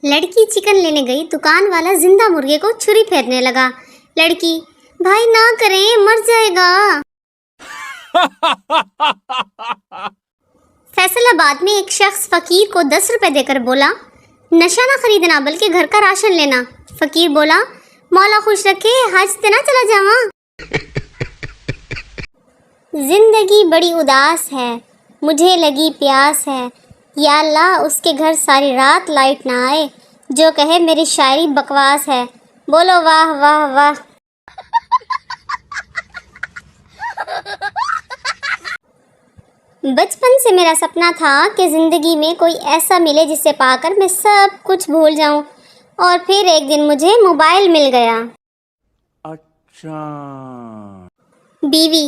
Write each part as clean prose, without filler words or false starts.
लड़की चिकन लेने गई, दुकान वाला जिंदा मुर्गे को छुरी फेरने लगा। लड़की, भाई ना करें, मर जाएगा। फैसलाबाद में एक शख्स फकीर को 10 रुपए देकर बोला, नशा ना खरीदना बल्कि घर का राशन लेना। फकीर बोला, मौला खुश रखे, हज ते ना चला जावा। जिंदगी बड़ी उदास है, मुझे लगी प्यास है, या अल्लाह उसके घर सारी रात लाइट ना आए, जो कहे मेरी शायरी बकवास है। बोलो वाह वाह वाह। बचपन से मेरा सपना था कि ज़िंदगी में कोई ऐसा मिले जिसे पाकर मैं सब कुछ भूल जाऊं, और फिर एक दिन मुझे मोबाइल मिल गया। अच्छा। बीवी,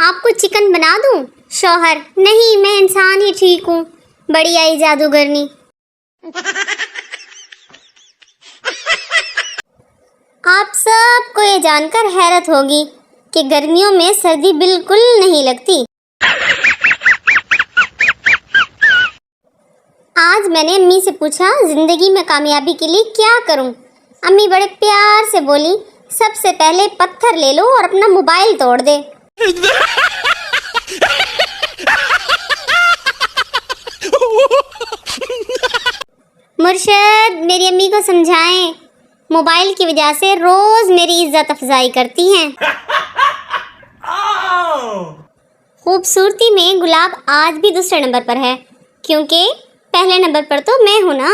आपको चिकन बना दूं? शौहर, नहीं, मैं इंसान ही ठीक हूँ। बड़ी आई जादूगरनी। आप सबको ये जानकर हैरत होगी कि गर्मियों में सर्दी बिल्कुल नहीं लगती। आज मैंने अम्मी से पूछा, जिंदगी में कामयाबी के लिए क्या करूं? अम्मी बड़े प्यार से बोली, सबसे पहले पत्थर ले लो और अपना मोबाइल तोड़ दे। मुर्शद, मेरी अम्मी को समझाएं, मोबाइल की वजह से रोज मेरी इज्जत अफजाई करती हैं। खूबसूरती में गुलाब आज भी दूसरे नंबर पर है, क्योंकि पहले नंबर पर तो मैं हूं ना।